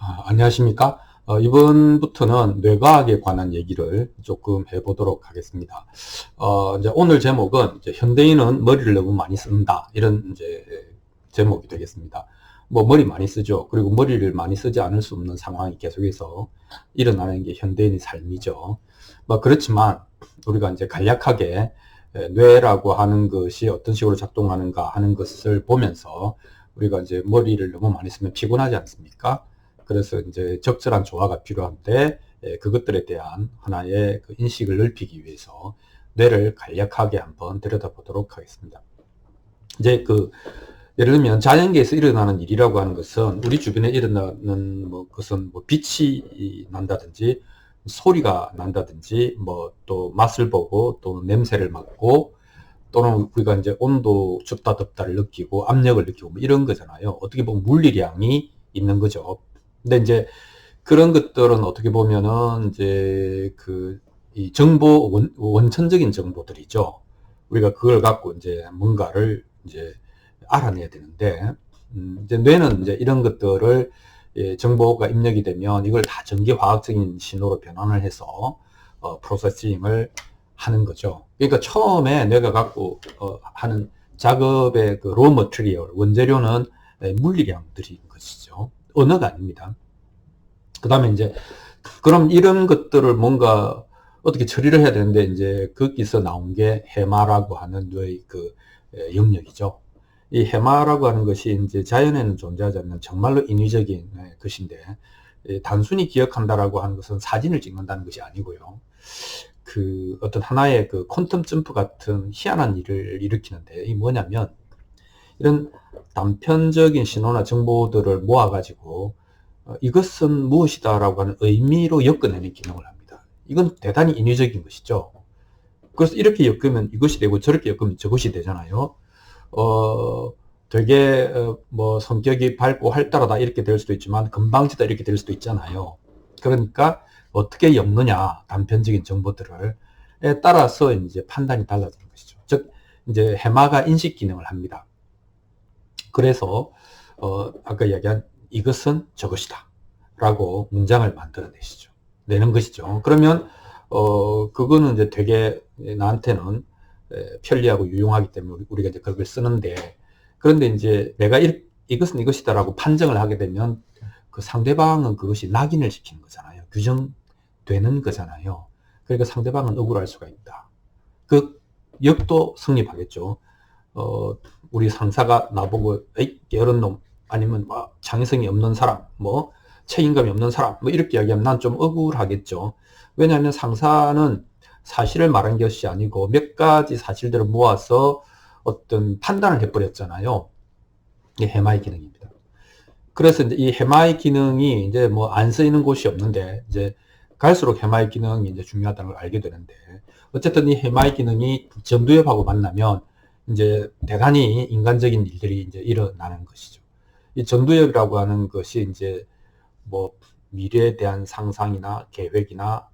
안녕하십니까? 이번부터는 뇌과학에 관한 얘기를 조금 해보도록 하겠습니다. 이제 오늘 제목은 이제 현대인은 머리를 너무 많이 쓴다. 이런 이제 제목이 되겠습니다. 뭐 머리 많이 쓰죠. 그리고 머리를 많이 쓰지 않을 수 없는 상황이 계속해서 일어나는 게 현대인의 삶이죠. 뭐 그렇지만 우리가 이제 간략하게 뇌라고 하는 것이 어떤 식으로 작동하는가 하는 것을 보면서 우리가 이제 머리를 너무 많이 쓰면 피곤하지 않습니까? 그래서 이제 적절한 조화가 필요한데 그것들에 대한 하나의 그 인식을 넓히기 위해서 뇌를 간략하게 한번 들여다보도록 하겠습니다. 이제 예를 들면 자연계에서 일어나는 일이라고 하는 것은 우리 주변에 일어나는 것은 빛이 난다든지 소리가 난다든지 또 맛을 보고 또 냄새를 맡고 또는 우리가 이제 온도 춥다 덥다를 느끼고 압력을 느끼고 이런 거잖아요. 어떻게 보면 물리량이 있는 거죠. 근데 이제 그런 것들은 어떻게 보면은 이제 이 정보 원천적인 정보들이죠. 우리가 그걸 갖고 이제 뭔가를 이제 알아내야 되는데 이제 뇌는 이제 이런 것들을 정보가 입력이 되면 이걸 다 전기화학적인 신호로 변환을 해서 프로세싱을 하는 거죠. 그러니까 처음에 내가 갖고 하는 작업의 그 로 머티리얼 원재료는 물리량들인 것이죠. 언어가 아닙니다. 그 다음에 이제 그럼 이런 것들을 뭔가 어떻게 처리를 해야 되는데 이제 거기서 나온 게 해마라고 하는 뇌의 영역이죠. 이 해마라고 하는 것이 이제 자연에는 존재하지 않는 정말로 인위적인 것인데 단순히 기억한다라고 하는 것은 사진을 찍는다는 것이 아니고요. 어떤 하나의 퀀텀 점프 같은 희한한 일을 일으키는데 이 뭐냐면 이런 단편적인 신호나 정보들을 모아가지고 이것은 무엇이다라고 하는 의미로 엮어내는 기능을 합니다. 이건 대단히 인위적인 것이죠. 그래서 이렇게 엮으면 이것이 되고 저렇게 엮으면 저것이 되잖아요. 되게 성격이 밝고 활달하다 이렇게 될 수도 있지만 건방지다 이렇게 될 수도 있잖아요. 그러니까 어떻게 엮느냐 단편적인 정보들을 따라서 이제 판단이 달라지는 것이죠. 즉 이제 해마가 인식 기능을 합니다. 그래서 아까 이야기한 이것은 저것이다 라고 문장을 만들어내시죠. 내는 것이죠. 그러면 그거는 이제 되게 나한테는 편리하고 유용하기 때문에 우리가 이제 그걸 쓰는데, 그런데 이제 내가 이것은 이것이다 라고 판정을 하게 되면 그 상대방은 그것이 낙인을 시키는 거잖아요. 규정되는 거잖아요. 그러니까 상대방은 억울할 수가 있다. 그 역도 성립하겠죠. 우리 상사가 나보고 에이 게으른 놈 아니면 창의성이 없는 사람 책임감이 없는 사람 이렇게 이야기하면 난 좀 억울하겠죠. 왜냐하면 상사는 사실을 말한 것이 아니고 몇 가지 사실들을 모아서 어떤 판단을 해버렸잖아요. 이게 해마의 기능입니다. 그래서 이제 이 해마의 기능이 이제 안 쓰이는 곳이 없는데 이제 갈수록 해마의 기능이 이제 중요하다는 걸 알게 되는데, 어쨌든 이 해마의 기능이 전두엽하고 만나면 이제 대단히 인간적인 일들이 이제 일어나는 것이죠. 이 전두엽이라고 하는 것이 이제 미래에 대한 상상이나 계획이나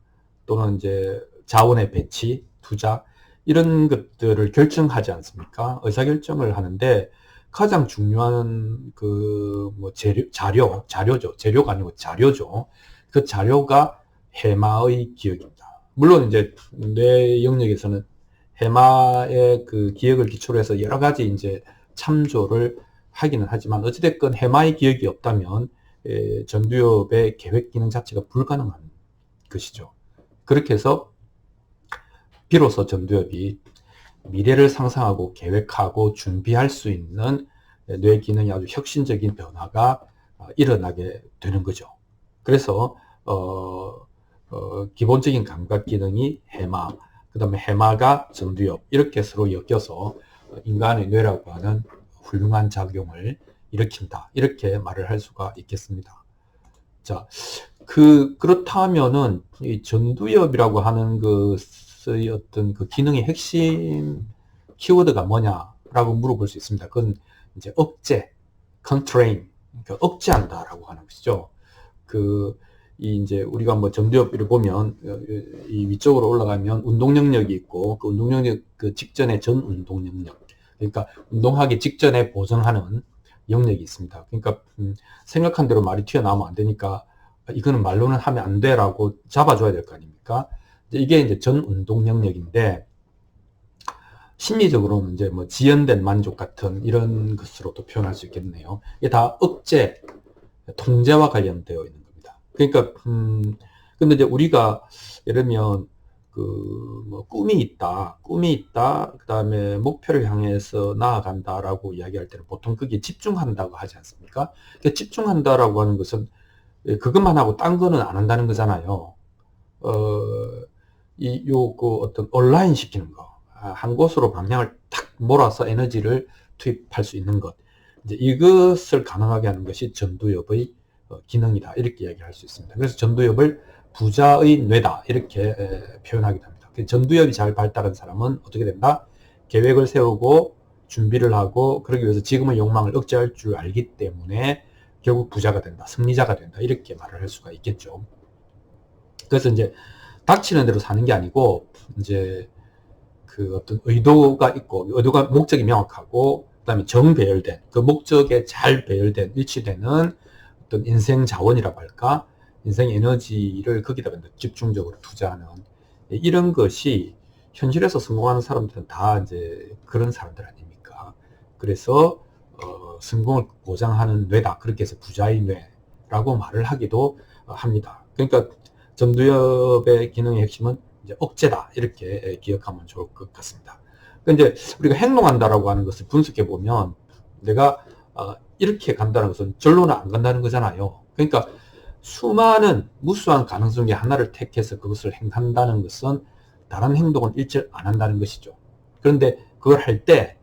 또는 이제 자원의 배치, 투자 이런 것들을 결정하지 않습니까? 의사결정을 하는데 가장 중요한 자료죠. 재료가 아니고 자료죠. 그 자료가 해마의 기억입니다. 물론 이제 뇌 영역에서는 해마의 그 기억을 기초로 해서 여러 가지 이제 참조를 하기는 하지만 어찌됐건 해마의 기억이 없다면 전두엽의 계획 기능 자체가 불가능한 것이죠. 그렇게 해서 비로소 전두엽이 미래를 상상하고 계획하고 준비할 수 있는 뇌 기능이 아주 혁신적인 변화가 일어나게 되는 거죠. 그래서 기본적인 감각 기능이 해마, 그 다음에 해마가 전두엽 이렇게 서로 엮여서 인간의 뇌라고 하는 훌륭한 작용을 일으킨다 이렇게 말을 할 수가 있겠습니다. 자, 그렇다면은 이 전두엽이라고 하는 것의 어떤 그 기능의 핵심 키워드가 뭐냐라고 물어볼 수 있습니다. 그건 이제 억제, constrain, 그러니까 억제한다라고 하는 것이죠. 이제 우리가 전두엽을 보면 이 위쪽으로 올라가면 운동 영역이 있고 그 운동 영역 직전에 전 운동 영역, 그러니까 운동하기 직전에 보정하는 영역이 있습니다. 그러니까 생각한 대로 말이 튀어나오면 안 되니까 이거는 말로는 하면 안 돼라고 잡아줘야 될 거 아닙니까? 이게 이제 전 운동 영역인데 심리적으로는 이제 뭐 지연된 만족 같은 이런 것으로도 표현할 수 있겠네요. 이게 다 억제, 통제와 관련되어 있는 겁니다. 그러니까 근데 이제 우리가 예를 들면 뭐 꿈이 있다, 그 다음에 목표를 향해서 나아간다라고 이야기할 때는 보통 그게 집중한다고 하지 않습니까? 그러니까 집중한다라고 하는 것은 그것만 하고 딴 거는 안 한다는 거잖아요. 그 어떤 온라인 시키는 거, 한 곳으로 방향을 탁 몰아서 에너지를 투입할 수 있는 것, 이제 이것을 가능하게 하는 것이 전두엽의 기능이다, 이렇게 이야기할 수 있습니다. 그래서 전두엽을 부자의 뇌다, 이렇게 표현하기도 합니다. 전두엽이 잘 발달한 사람은 어떻게 된다? 계획을 세우고 준비를 하고 그러기 위해서 지금의 욕망을 억제할 줄 알기 때문에 결국 부자가 된다, 승리자가 된다, 이렇게 말을 할 수가 있겠죠. 그래서 이제 닥치는 대로 사는 게 아니고 이제 그 어떤 의도가 있고, 의도가 목적이 명확하고, 그 다음에 정배열된, 그 목적에 잘 배열된, 일치되는 어떤 인생 자원이라고 할까? 인생 에너지를 거기다 집중적으로 투자하는, 이런 것이 현실에서 성공하는 사람들은 다 이제 그런 사람들 아닙니까? 그래서, 성공을 보장하는 뇌다. 그렇게 해서 부자의 뇌라고 말을 하기도 합니다. 그러니까 전두엽의 기능의 핵심은 이제 억제다, 이렇게 기억하면 좋을 것 같습니다. 근데 우리가 행동한다라고 하는 것을 분석해 보면 내가 이렇게 간다는 것은 절로는 안 간다는 거잖아요. 그러니까 수많은 무수한 가능성 중에 하나를 택해서 그것을 행한다는 것은 다른 행동은 일절 안 한다는 것이죠. 그런데 그걸 할 때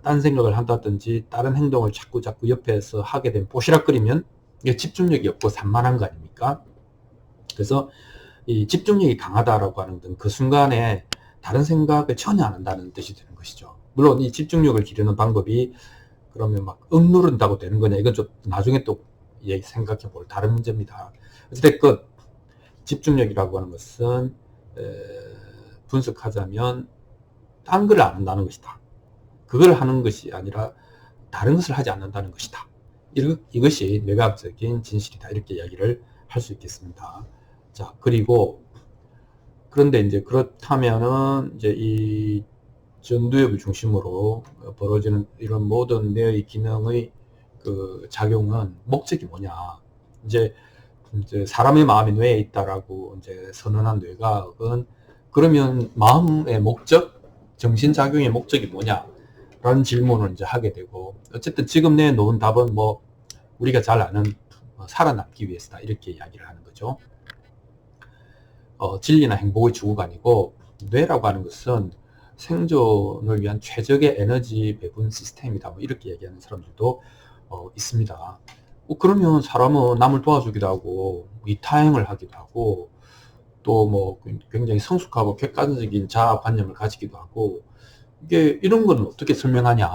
딴 생각을 한다든지 다른 행동을 자꾸 옆에서 하게 되면 뽀시락거리면 이게 집중력이 없고 산만한 거 아닙니까? 그래서 이 집중력이 강하다라고 하는 건 그 순간에 다른 생각을 전혀 안 한다는 뜻이 되는 것이죠. 물론 이 집중력을 기르는 방법이 그러면 막 억누른다고 되는 거냐, 이건 좀 나중에 또 생각해 볼 다른 문제입니다. 어쨌든 집중력이라고 하는 것은 분석하자면 딴 걸 안 한다는 것이다. 그걸 하는 것이 아니라 다른 것을 하지 않는다는 것이다. 이것이 뇌과학적인 진실이다, 이렇게 이야기를 할 수 있겠습니다. 자, 그런데 이제 그렇다면은 이제 이 전두엽을 중심으로 벌어지는 이런 모든 뇌의 기능의 그 작용은 목적이 뭐냐? 이제 사람의 마음이 뇌에 있다라고 이제 선언한 뇌과학은 그러면 마음의 목적, 정신작용의 목적이 뭐냐? 라는 질문을 이제 하게 되고, 어쨌든 지금 내놓은 답은 뭐 우리가 잘 아는 살아남기 위해서다, 이렇게 이야기를 하는 거죠. 진리나 행복의 추구가 아니고 뇌라고 하는 것은 생존을 위한 최적의 에너지 배분 시스템이다, 뭐 이렇게 얘기하는 사람들도 있습니다. 그러면 사람은 남을 도와주기도 하고 이타행을 하기도 하고 또 뭐 굉장히 성숙하고 객관적인 자아관념을 가지기도 하고, 이게 이런 건 어떻게 설명하냐,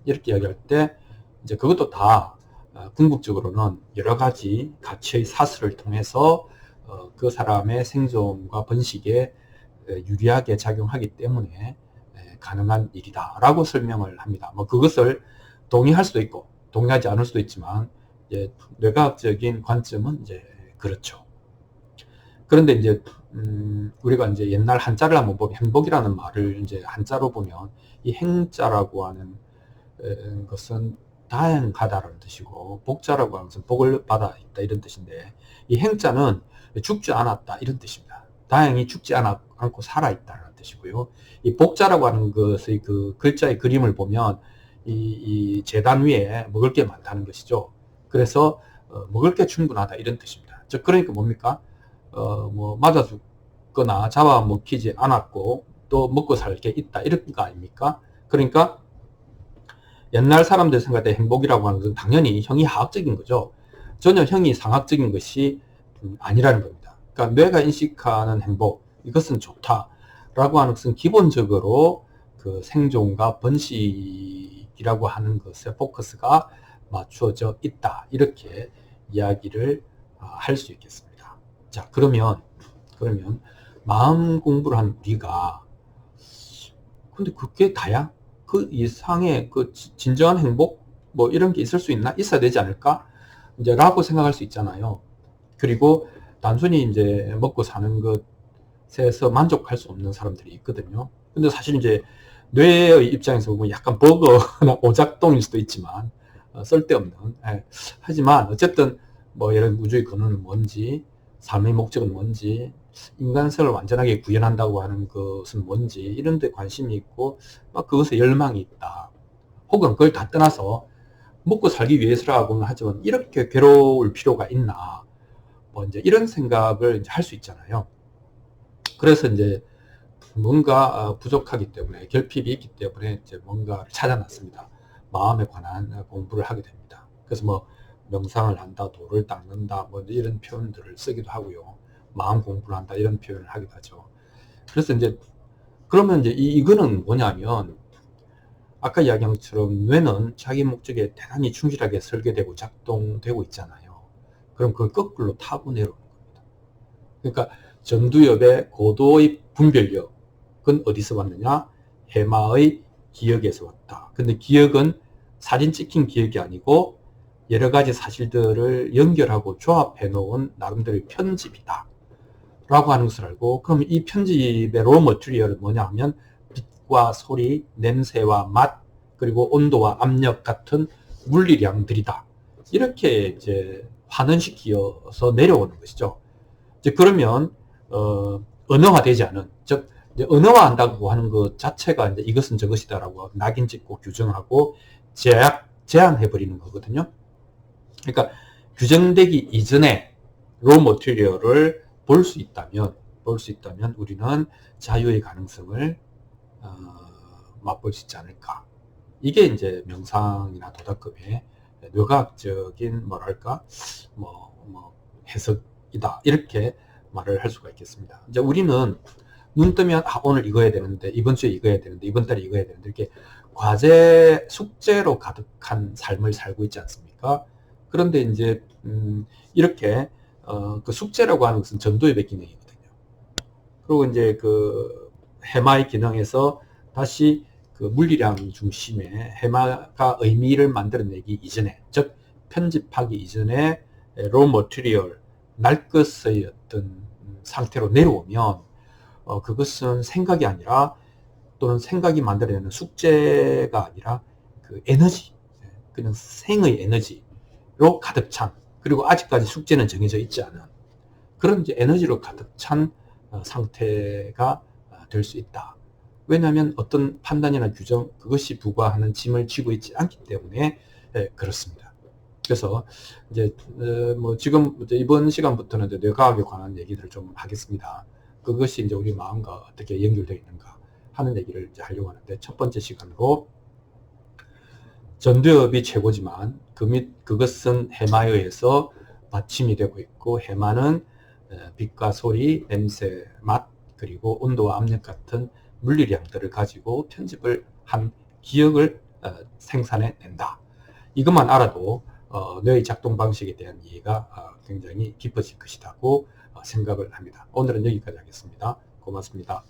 이렇게 이야기할 때 이제 그것도 다 궁극적으로는 여러 가지 가치의 사슬을 통해서 그 사람의 생존과 번식에 유리하게 작용하기 때문에 가능한 일이다 라고 설명을 합니다. 뭐 그것을 동의할 수도 있고 동의하지 않을 수도 있지만 이제 뇌과학적인 관점은 이제 그렇죠. 그런데 이제 우리가 이제 옛날 한자를 한번 보면 행복이라는 말을 이제 한자로 보면 이 행자라고 하는 것은 다양하다라는 뜻이고 복자라고 하는 것은 복을 받아 있다, 이런 뜻인데 이 행자는 죽지 않았다, 이런 뜻입니다. 다행히 죽지 않고 살아있다는 뜻이고요. 이 복자라고 하는 것의 그 글자의 그림을 보면 이 재단 위에 먹을 게 많다는 것이죠. 그래서 먹을 게 충분하다, 이런 뜻입니다. 즉 그러니까 뭡니까? 뭐 맞아 죽거나 잡아먹히지 않았고 또 먹고 살 게 있다, 이런 거 아닙니까? 그러니까 옛날 사람들 생각할 때 행복이라고 하는 것은 당연히 형이 하학적인 거죠. 전혀 형이 상학적인 것이 아니라는 겁니다. 그러니까 뇌가 인식하는 행복, 이것은 좋다라고 하는 것은 기본적으로 그 생존과 번식이라고 하는 것에 포커스가 맞춰져 있다, 이렇게 이야기를 할 수 있겠습니다. 자, 그러면 마음 공부를 한 우리가 근데 그게 다야? 그 이상의 그 진정한 행복? 뭐 이런 게 있을 수 있나? 있어야 되지 않을까? 이제 라고 생각할 수 있잖아요. 그리고 단순히 이제 먹고 사는 것에서 만족할 수 없는 사람들이 있거든요. 근데 사실 이제 뇌의 입장에서 보면 약간 버거나 오작동일 수도 있지만 쓸데없는. 예. 하지만 어쨌든 뭐 예를 우주의 근원은 뭔지, 삶의 목적은 뭔지, 인간성을 완전하게 구현한다고 하는 것은 뭔지 이런 데 관심이 있고 막 그것에 열망이 있다. 혹은 그걸 다 떠나서 먹고 살기 위해서라고는 하지만 이렇게 괴로울 필요가 있나, 뭐 이제 이런 생각을 이제 할 수 있잖아요. 그래서 이제 뭔가 부족하기 때문에, 결핍이 있기 때문에 이제 뭔가를 찾아놨습니다. 마음에 관한 공부를 하게 됩니다. 그래서 뭐 명상을 한다, 돌을 닦는다, 뭐 이런 표현들을 쓰기도 하고요. 마음 공부를 한다 이런 표현을 하기도 하죠. 그래서 이제 그러면 이제 이거는 뭐냐면, 아까 이야기한 것처럼 뇌는 자기 목적에 대단히 충실하게 설계되고 작동되고 있잖아요. 그럼 그걸 거꾸로 타고 내려오는 겁니다. 그러니까 전두엽의 고도의 분별력은 어디서 왔느냐? 해마의 기억에서 왔다. 근데 기억은 사진 찍힌 기억이 아니고 여러 가지 사실들을 연결하고 조합해 놓은 나름대로의 편집이다 라고 하는 것을 알고, 그럼 이 편집의 로 머티리얼은 뭐냐 하면 빛과 소리, 냄새와 맛, 그리고 온도와 압력 같은 물리량들이다. 이렇게 이제 환원시키어서 내려오는 것이죠. 이제 그러면 언어화되지 않은, 즉 이제 언어화한다고 하는 것 자체가 이제 이것은 저것이다라고 낙인 찍고 규정하고 제한해 버리는 거거든요. 그러니까 규정되기 이전에 로 머티리얼을 볼 수 있다면 우리는 자유의 가능성을 맛볼 수 있지 않을까. 이게 이제 명상이나 도덕급의 뇌과학적인 뭐랄까 해석이다, 이렇게 말을 할 수가 있겠습니다. 이제 우리는 눈 뜨면 오늘 이거 해야 되는데, 이번 주에 이거 해야 되는데, 이번 달에 이거 해야 되는데, 이렇게 과제 숙제로 가득한 삶을 살고 있지 않습니까? 그런데 이제 이렇게 그 숙제라고 하는 것은 전도의 기능이거든요. 그리고 이제 그 해마의 기능에서 다시 그 물리량 중심의 해마가 의미를 만들어내기 이전에, 즉 편집하기 이전에 로 머티리얼, 날 것의 어떤 상태로 내려오면 그것은 생각이 아니라, 또는 생각이 만들어내는 숙제가 아니라 그 에너지, 그냥 생의 에너지로 가득 찬, 그리고 아직까지 숙제는 정해져 있지 않은 그런 이제 에너지로 가득 찬 상태가 될 수 있다. 왜냐하면 어떤 판단이나 규정, 그것이 부과하는 짐을 지고 있지 않기 때문에 그렇습니다. 그래서 이제 뭐 지금 이제 이번 시간부터는 이제 뇌과학에 관한 얘기들을 좀 하겠습니다. 그것이 이제 우리 마음과 어떻게 연결되어 있는가 하는 얘기를 이제 하려고 하는데, 첫 번째 시간으로 전두엽이 최고지만 그것은 해마에 의해서 받침이 되고 있고, 해마는 빛과 소리, 냄새, 맛, 그리고 온도와 압력 같은 물리량들을 가지고 편집을 한 기억을 생산해낸다. 이것만 알아도 뇌의 작동 방식에 대한 이해가 굉장히 깊어질 것이라고 생각을 합니다. 오늘은 여기까지 하겠습니다. 고맙습니다.